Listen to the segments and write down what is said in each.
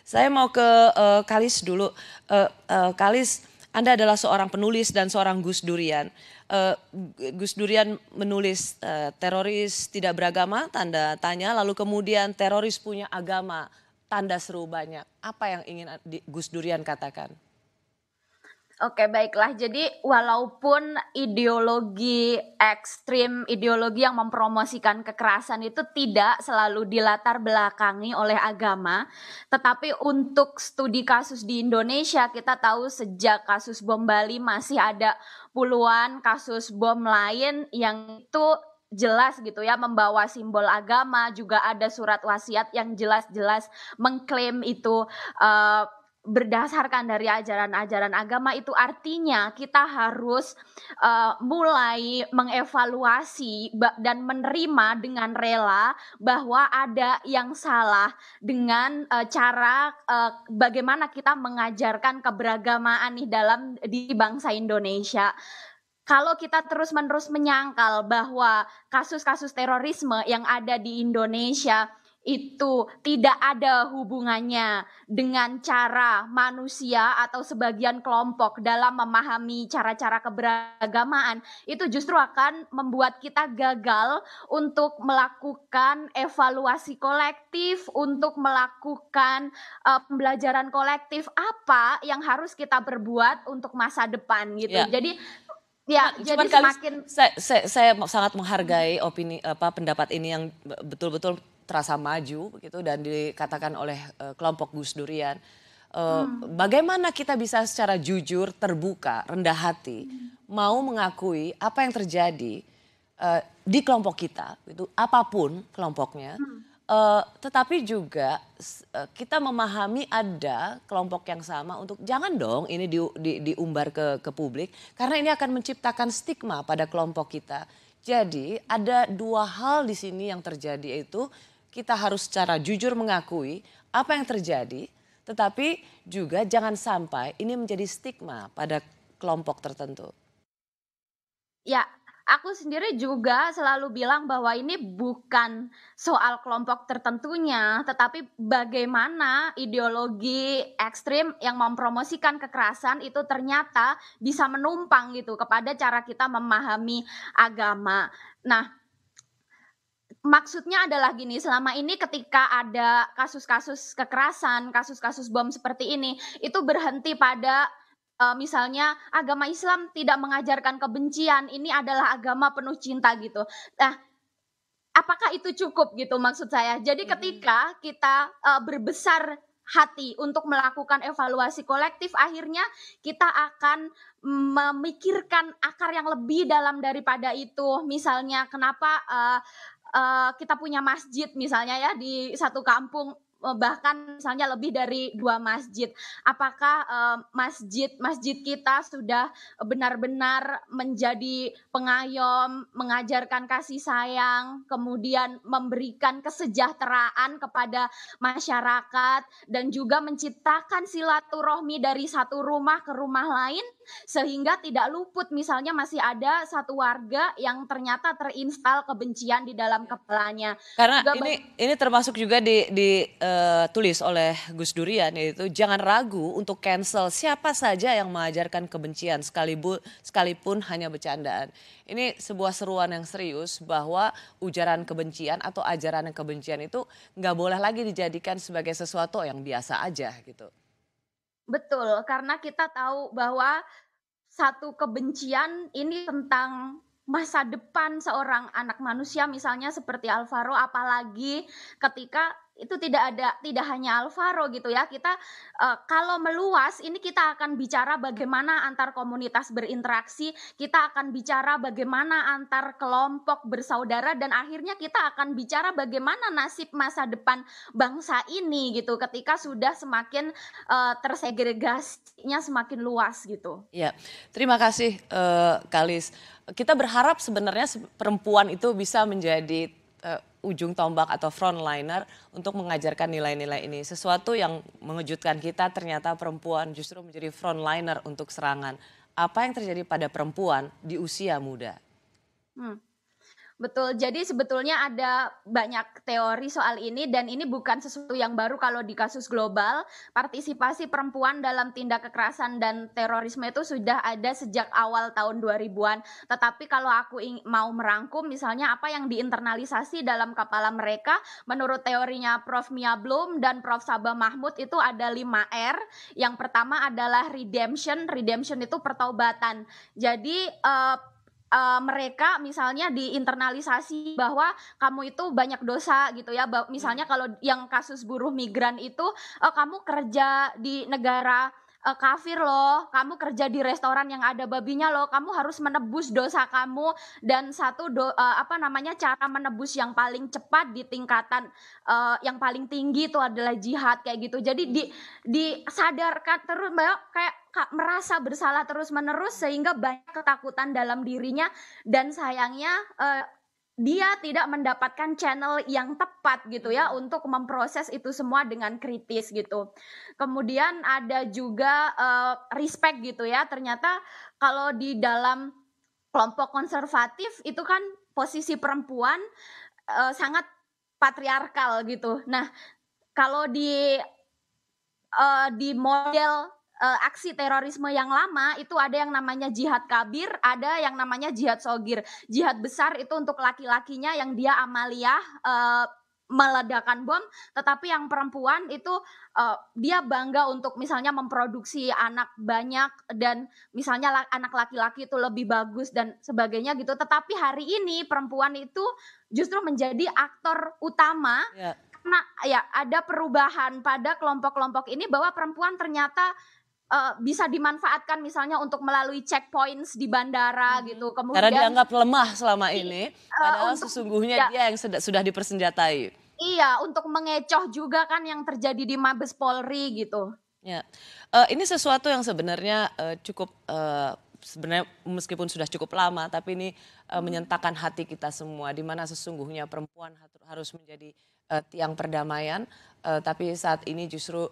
Saya mau ke Kalis dulu. Kalis, Anda adalah seorang penulis dan seorang Gus Durian. Gus Durian menulis teroris tidak beragama, tanda tanya, lalu kemudian teroris punya agama, tanda seru banyak. Apa yang ingin Gus Durian katakan? Oke, baiklah. Jadi walaupun ideologi ekstrim, ideologi yang mempromosikan kekerasan itu tidak selalu dilatar belakangi oleh agama, tetapi untuk studi kasus di Indonesia kita tahu sejak kasus bom Bali masih ada puluhan kasus bom lain yang itu jelas gitu ya membawa simbol agama, juga ada surat wasiat yang jelas-jelas mengklaim itu berdasarkan dari ajaran-ajaran agama. Itu artinya kita harus mulai mengevaluasi dan menerima dengan rela bahwa ada yang salah dengan cara bagaimana kita mengajarkan keberagamaan di bangsa Indonesia. Kalau kita terus-menerus menyangkal bahwa kasus-kasus terorisme yang ada di Indonesia itu tidak ada hubungannya dengan cara manusia atau sebagian kelompok dalam memahami cara-cara keberagamaan, itu justru akan membuat kita gagal untuk melakukan evaluasi kolektif, untuk melakukan pembelajaran kolektif apa yang harus kita perbuat untuk masa depan gitu. Ya. Jadi ya, Cuman jadi kali semakin saya sangat menghargai pendapat ini yang betul-betul terasa maju begitu dan dikatakan oleh kelompok Gus Durian. Bagaimana kita bisa secara jujur, terbuka, rendah hati mau mengakui apa yang terjadi di kelompok kita, itu apapun kelompoknya. Tetapi juga kita memahami ada kelompok yang sama untuk jangan dong ini diumbar ke publik karena ini akan menciptakan stigma pada kelompok kita. Jadi ada dua hal di sini yang terjadi, yaitu kita harus secara jujur mengakui apa yang terjadi, tetapi juga jangan sampai ini menjadi stigma pada kelompok tertentu. ya, aku sendiri juga selalu bilang bahwa ini bukan soal kelompok tertentunya, tetapi bagaimana ideologi ekstrim yang mempromosikan kekerasan itu ternyata bisa menumpang gitu kepada cara kita memahami agama. Nah, maksudnya adalah gini, selama ini ketika ada kasus-kasus kekerasan, kasus-kasus bom seperti ini, itu berhenti pada misalnya agama Islam tidak mengajarkan kebencian, ini adalah agama penuh cinta gitu. Nah, apakah itu cukup gitu maksud saya? Jadi ketika kita berbesar hati untuk melakukan evaluasi kolektif, akhirnya kita akan memikirkan akar yang lebih dalam daripada itu. Misalnya kenapa kita punya masjid misalnya ya di satu kampung, bahkan misalnya lebih dari 2 masjid. Apakah masjid kita sudah benar-benar menjadi pengayom, mengajarkan kasih sayang, kemudian memberikan kesejahteraan kepada masyarakat dan juga menciptakan silaturahmi dari satu rumah ke rumah lain, sehingga tidak luput misalnya masih ada satu warga yang ternyata terinstal kebencian di dalam kepalanya. Karena Juga ini termasuk juga ditulis oleh Gus Durian, yaitu jangan ragu untuk cancel siapa saja yang mengajarkan kebencian sekalipun hanya bercandaan. Ini sebuah seruan yang serius bahwa ujaran kebencian atau ajaran kebencian itu nggak boleh lagi dijadikan sebagai sesuatu yang biasa aja gitu. betul, karena kita tahu bahwa satu kebencian ini tentang masa depan seorang anak manusia misalnya seperti Alvaro, apalagi ketika itu tidak hanya Alvaro gitu ya. Kita kalau meluas ini kita akan bicara bagaimana antar komunitas berinteraksi, kita akan bicara bagaimana antar kelompok bersaudara, dan akhirnya kita akan bicara bagaimana nasib masa depan bangsa ini gitu ketika sudah semakin tersegregasinya semakin luas gitu. Ya, terima kasih Kalis. Kita berharap sebenarnya perempuan itu bisa menjadi ujung tombak atau frontliner untuk mengajarkan nilai-nilai ini. Sesuatu yang mengejutkan kita, ternyata perempuan justru menjadi frontliner untuk serangan. Apa yang terjadi pada perempuan di usia muda? Betul, jadi sebetulnya ada banyak teori soal ini dan ini bukan sesuatu yang baru kalau di kasus global. Partisipasi perempuan dalam tindak kekerasan dan terorisme itu sudah ada sejak awal tahun 2000-an. Tetapi kalau aku mau merangkum misalnya apa yang diinternalisasi dalam kepala mereka, menurut teorinya Prof. Mia Blum dan Prof. Sabah Mahmud itu ada 5 R. Yang pertama adalah redemption. Redemption itu pertaubatan. Jadi mereka misalnya diinternalisasi bahwa kamu itu banyak dosa gitu ya. Misalnya kalau yang kasus buruh migran itu kamu kerja di negara kafir loh, kamu kerja di restoran yang ada babinya loh, kamu harus menebus dosa kamu. Dan cara menebus yang paling cepat di tingkatan yang paling tinggi itu adalah jihad kayak gitu. Jadi disadarkan terus kayak merasa bersalah terus menerus sehingga banyak ketakutan dalam dirinya dan sayangnya dia tidak mendapatkan channel yang tepat gitu ya untuk memproses itu semua dengan kritis gitu. Kemudian ada juga respect gitu ya. Ternyata kalau di dalam kelompok konservatif itu kan posisi perempuan sangat patriarkal gitu. Nah, kalau di model aksi terorisme yang lama itu ada yang namanya jihad kabir, ada yang namanya jihad sogir. Jihad besar itu untuk laki-lakinya yang dia amaliyah meledakan bom, tetapi yang perempuan itu dia bangga untuk misalnya memproduksi anak banyak dan misalnya anak laki-laki itu lebih bagus dan sebagainya gitu. Tetapi hari ini perempuan itu justru menjadi aktor utama. Karena ya ada perubahan pada kelompok-kelompok ini bahwa perempuan ternyata bisa dimanfaatkan misalnya untuk melalui checkpoints di bandara gitu. Kemudian karena dianggap lemah selama ini, padahal sesungguhnya dia yang sudah dipersenjatai. Iya, untuk mengecoh juga kan yang terjadi di Mabes Polri gitu. Ya, ini sesuatu yang sebenarnya cukup sebenarnya meskipun sudah cukup lama, tapi ini menyentakkan hati kita semua, di mana sesungguhnya perempuan harus menjadi tiang perdamaian. Tapi saat ini justru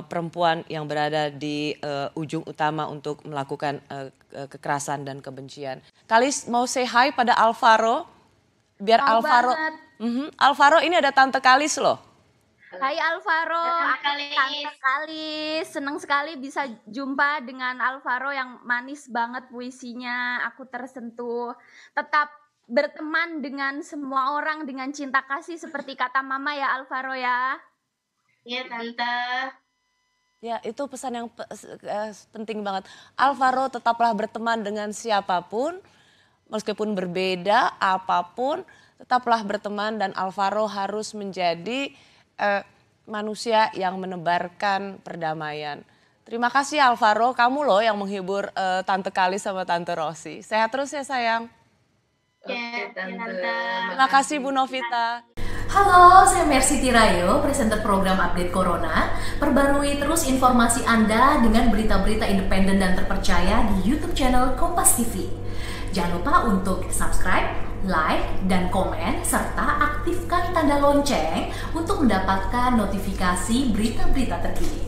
perempuan yang berada di ujung utama untuk melakukan kekerasan dan kebencian. Kalis mau say hi pada Alvaro, biar Alvaro. Alvaro ini ada Tante Kalis loh. Hai Alvaro, Tante Kalis, senang sekali bisa jumpa dengan Alvaro yang manis banget puisinya, aku tersentuh. Tetap berteman dengan semua orang dengan cinta kasih seperti kata Mama ya Alvaro ya. Iya Tante. Ya itu pesan yang penting banget. Alvaro tetaplah berteman dengan siapapun, meskipun berbeda apapun, tetaplah berteman dan Alvaro harus menjadi manusia yang menebarkan perdamaian. Terima kasih Alvaro, kamu loh yang menghibur Tante Kalis sama Tante Rosi. Sehat terus ya sayang. Ya, Tante. Terima kasih Bu Novita. Halo, saya Mercy Tirayo, presenter program Update Corona. Perbarui terus informasi Anda dengan berita-berita independen dan terpercaya di YouTube channel Kompas TV. Jangan lupa untuk subscribe, like, dan komen, serta aktifkan tanda lonceng untuk mendapatkan notifikasi berita-berita terkini.